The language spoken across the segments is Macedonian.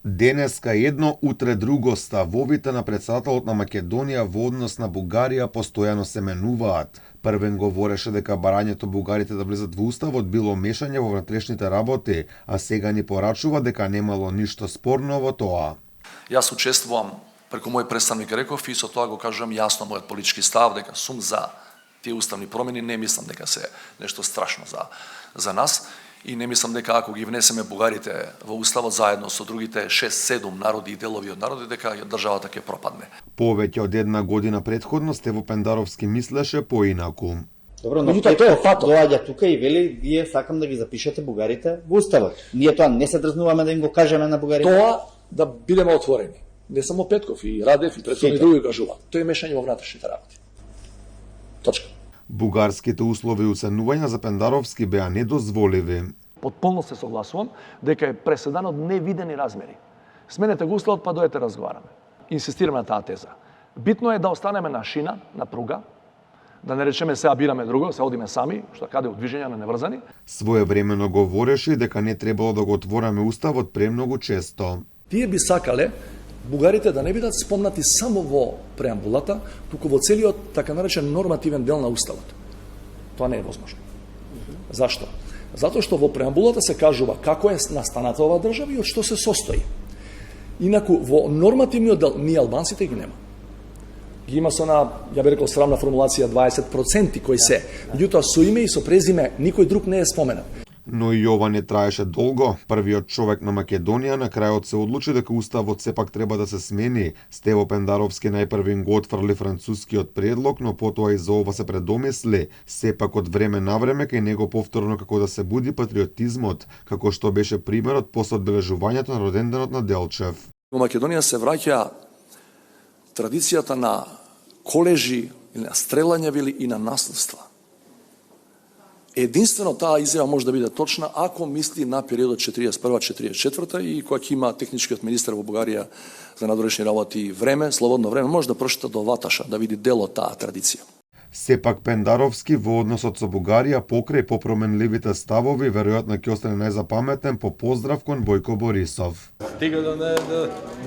Денеска едно, утре друго ставовите на претседателот на Македонија во однос на Бугарија постојано се менуваат. Првен говореше дека барањето бугарите да влезат во уставот било мешање во внатрешните работи, а сега ни порачува дека немало ништо спорно во тоа. Јас учествувам преку мој представник реков и со тоа го кажувам јасно мојот политички став дека сум за тие уставни промени, не мислам дека се нешто страшно за нас. И не мислам дека ако ги внесеме бугарите во уставот заедно со другите 6-7 народи и делови од народи, дека државата ќе пропадне. Повеќе од една година претходно Стево Пендаровски мислеше поинаку. Добро, но Петков доаѓа тука и вели, вие сакам да ги запишете бугарите во уставот. Ние тоа не се дрзнуваме да им го кажеме на бугарите. Тоа да бидеме отворени. Не само Петков, и Радев, и претходни други кажуваат. Тоа е мешање во внатрешните работи. Точка. Бугарските услови и уценувања за Пендаровски беа недозволиви. Потполно се согласувам дека е преседан од невидени размери. Сменете го уставот па дојдете разговараме. Инсистираме на таа теза. Битно е да останеме на шина, на пруга, да не речеме сега бираме друго, се одиме сами, што каде движења на неврзани. Своевремено говореше дека не требало да го отвораме уставот премногу често. Тие би сакале бугарите да не бидат спомнати само во преамбулата, туку во целиот така наречен нормативен дел на уставот. Тоа не е возможно. Зашто? Затоа што во преамбулата се кажува како е настаната оваа држава и од што се состои. Инаку во нормативниот дел ние албанците ги нема. Ги има со на, ја би рекол, срамна формулација 20% кои се. Меѓутоа со име и со презиме никој друг не е споменат. Но и ова не траеше долго. Првиот човек на Македонија на крајот се одлучи дека уставот сепак треба да се смени. Стево Пендаровски најпрвин го отфрли францускиот предлог, но потоа и за ова се предомисли. Сепак од време на време кај него повторно како да се буди патриотизмот, како што беше примерот после одбележувањето на роденденот на Делчев. Во Македонија се враќа традицијата на колежи или на стрелања и на наследства. Единствено таа изјава може да биде точна ако мисли на периодот 41-44 и кога ќе има техничкиот министер во Бугарија за надворешни работи време, слободно време, може да прочита до Ваташа, да види дел од таа традиција. Сепак Пендаровски во односот со Бугарија покрај попроменливите ставови веројатно ќе остане најзапаметен по поздрав кон Бојко Борисов. Стига да не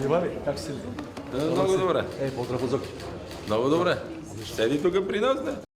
Иване, како си? Многу добре. Поздрав од Зоки. Многу добре. Седи тука при нас, не?